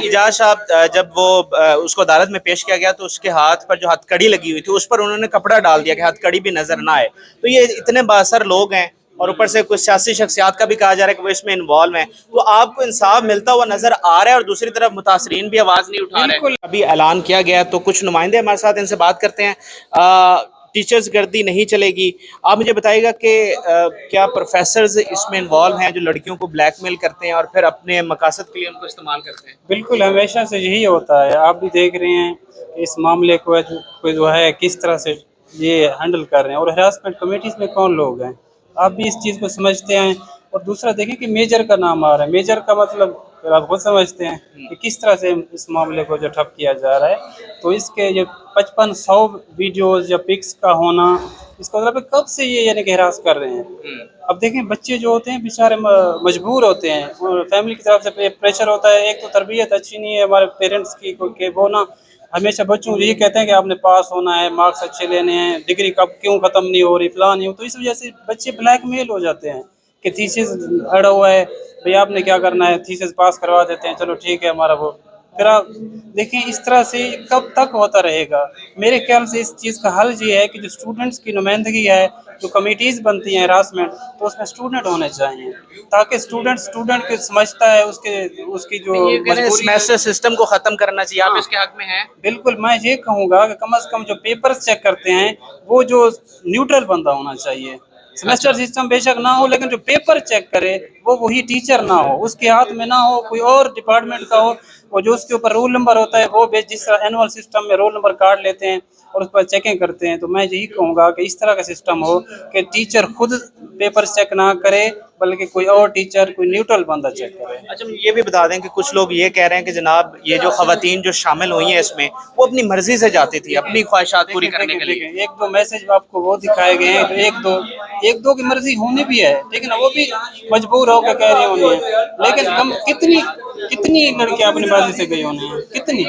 اجاز صاحب جب وہ اس کو عدالت میں پیش کیا گیا تو اس کے ہاتھ پر جو ہتھ کڑی لگی ہوئی تھی اس پر انہوں نے کپڑا ڈال دیا کہ ہتھ کڑی بھی نظر نہ آئے. تو یہ اتنے بااثر لوگ ہیں اور اوپر سے کچھ سیاسی شخصیات کا بھی کہا جا رہا ہے کہ وہ اس میں انوالو ہیں. تو آپ کو انصاف ملتا ہوا نظر آ رہا ہے اور دوسری طرف متاثرین بھی آواز نہیں اٹھا رہے. ابھی اعلان کیا گیا تو کچھ نمائندے ہمارے ساتھ ان سے بات کرتے ہیں. ٹیچرز گردی نہیں چلے گی. آپ مجھے بتائیے گا کہ کیا پروفیسرز اس میں انوالو ہیں جو لڑکیوں کو بلیک میل کرتے ہیں اور پھر اپنے مقاصد کے لیے ان کو استعمال کرتے ہیں؟ بالکل ہمیشہ سے یہی ہوتا ہے. آپ بھی دیکھ رہے ہیں کہ اس معاملے کو جو ہے کس طرح سے یہ ہینڈل کر رہے ہیں. اور ہراسمنٹ کمیٹیز میں کون لوگ ہیں آپ بھی اس چیز کو سمجھتے ہیں. اور دوسرا دیکھیں کہ میجر کا نام آ رہا ہے. میجر کا مطلب پھر آپ خود سمجھتے ہیں کہ کس طرح سے اس معاملے کو جو ٹھپ کیا جا رہا ہے. تو اس کے جو 5500 ویڈیوز یا پکس کا ہونا اس کا مطلب کب سے یہ یعنی کہ ہراس کر رہے ہیں. اب دیکھیں بچے جو ہوتے ہیں بیچارے مجبور ہوتے ہیں. فیملی کی طرف سے پریشر ہوتا ہے. ایک تو تربیت اچھی نہیں ہے ہمارے پیرنٹس کی کہ وہ نا ہمیشہ بچوں کو یہی کہتے ہیں کہ آپ نے پاس ہونا ہے, مارکس اچھے لینے ہیں, ڈگری کب کیوں ختم نہیں ہو رہی, فلاں نہیں ہو. تو اس وجہ سے بچے بلیک میل ہو جاتے ہیں کہ تھیسس اڑا ہوا ہے بھئی آپ نے کیا کرنا ہے, تھیسس پاس کروا دیتے ہیں, چلو ٹھیک ہے ہمارا وہ. پھر آپ دیکھیں اس طرح سے کب تک ہوتا رہے گا. میرے خیال سے اس چیز کا حل یہ ہے کہ جو اسٹوڈنٹس کی نمائندگی ہے, جو کمیٹیز بنتی ہیں ہراسمنٹ, تو اس میں اسٹوڈنٹ ہونے چاہیے تاکہ اسٹوڈنٹ کے سمجھتا ہے اس کی جو سیمیسٹر سسٹم کو ختم کرنا چاہیے. آپ اس کے حق میں ہیں؟ بالکل. میں یہ کہوں گا کہ کم از کم جو پیپرز چیک کرتے ہیں وہ جو نیوٹرل بندہ ہونا چاہیے. سیمیسٹر سسٹم بے شک نہ ہو لیکن جو پیپر چیک کرے وہ وہی ٹیچر نہ ہو, اس کے ہاتھ میں نہ ہو, کوئی اور ڈپارٹمنٹ کا ہو. وہ جو اس کے اوپر رول نمبر ہوتا ہے وہ جس طرح اینول سسٹم میں رول نمبر کارڈ لیتے ہیں اور اس پر چیکنگ کرتے ہیں. تو میں یہی کہوں گا کہ اس طرح کا سسٹم ہو کہ ٹیچر خود پیپر چیک نہ کرے بلکہ کوئی اور ٹیچر, کوئی نیوٹرل بندہ چیک کرے. اچھا یہ بھی بتا دیں کہ کچھ لوگ یہ کہہ رہے ہیں کہ جناب یہ جو خواتین جو شامل ہوئی ہیں اس میں وہ اپنی مرضی سے جاتی تھی اپنی خواہشات پوری کرنے کے لیے. ایک دو میسج آپ کو وہ دکھائے گئے ہیں تو ایک دو کی مرضی ہونی بھی ہے لیکن وہ بھی مجبور ہو کے کہہ رہی ہونی ہے. لیکن ہم کتنی لڑکیاں اپنی مرضی سے گئی ہونے ہیں, کتنی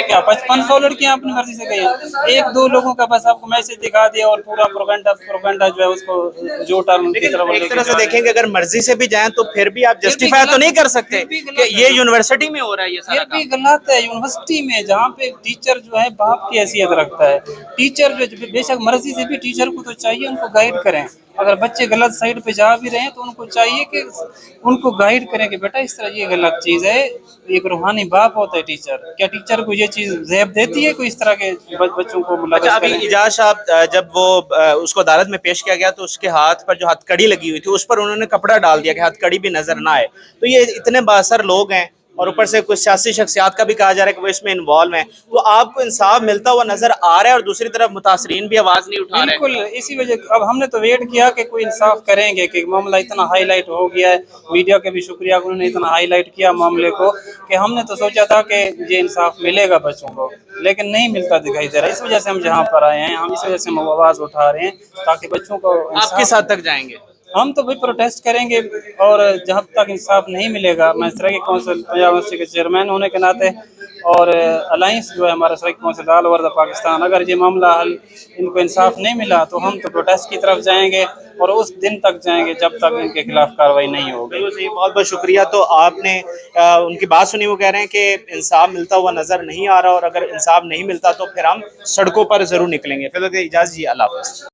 کیا 5500 لڑکیاں اپنی مرضی سے گئی ہیں. ایک دو لوگوں کا بس آپ کو میسج دکھا دیا اور پورا پروپیگنڈا جو ہے اس کو جو ٹرم کی طرف. ایک طرح سے دیکھیں کہ اگر مرضی سے بھی جائیں تو پھر بھی آپ جسٹیفائی تو نہیں کر سکتے کہ یہ یونیورسٹی میں ہو رہا ہے. یہ سارا بھی غلط ہے. یونیورسٹی میں جہاں پہ ٹیچر جو ہے باپ کی حیثیت رکھتا ہے, ٹیچر جو بے شک مرضی سے بھی ٹیچر کو تو چاہیے ان کو گائیڈ کریں. اگر بچے غلط سائڈ پہ جا بھی رہے ہیں تو ان کو چاہیے کہ ان کو گائیڈ کریں کہ بیٹا اس طرح یہ غلط چیز ہے. ایک روحانی باپ ہوتا ہے ٹیچر. کیا ٹیچر کو یہ چیز زیب دیتی ہے کوئی اس طرح کے بچوں کو ملوث اچھا کریں؟ ابھی اجاز صاحب جب وہ اس کو عدالت میں پیش کیا گیا تو اس کے ہاتھ پر جو ہتھ کڑی لگی ہوئی تھی اس پر انہوں نے کپڑا ڈال دیا کہ ہتھ کڑی بھی نظر نہ آئے. تو یہ اتنے بااثر لوگ ہیں اور اوپر سے کچھ سیاسی شخصیات کا بھی کہا جا رہا ہے کہ وہ اس میں انوالو ہیں. تو آپ کو انصاف ملتا ہوا نظر آ رہا ہے اور دوسری طرف متاثرین بھی آواز نہیں اٹھا رہے. بالکل. اسی وجہ اب ہم نے تو ویٹ کیا کہ کوئی انصاف کریں گے کہ معاملہ اتنا ہائی لائٹ ہو گیا ہے. میڈیا کے بھی شکریہ انہوں نے اتنا ہائی لائٹ کیا معاملے کو کہ ہم نے تو سوچا تھا کہ یہ انصاف ملے گا بچوں کو, لیکن نہیں ملتا دکھائی دے رہا. اس وجہ سے ہم جہاں پر آئے ہیں, ہم اس وجہ سے ہم آواز اٹھا رہے ہیں تاکہ بچوں کو. آپ کس حد تک جائیں گے؟ ہم تو بھی پروٹیسٹ کریں گے اور جہاں تک انصاف نہیں ملے گا. میں سرائیکی کونسل پنجاب یونیورسٹی کے چیئرمین ہونے کے ناطے اور الائنس جو ہے ہمارا Saraiki council all over the Pakistan, اگر یہ معاملہ حل ان کو انصاف نہیں ملا تو ہم تو پروٹیسٹ کی طرف جائیں گے اور اس دن تک جائیں گے جب تک ان کے خلاف کارروائی نہیں ہوگی. بہت بہت شکریہ. تو آپ نے ان کی بات سنی, وہ کہہ رہے ہیں کہ انصاف ملتا ہوا نظر نہیں آ رہا اور اگر انصاف نہیں ملتا تو پھر ہم سڑکوں پر ضرور نکلیں گے. فی الحال اجازت, جی اللہ حافظ.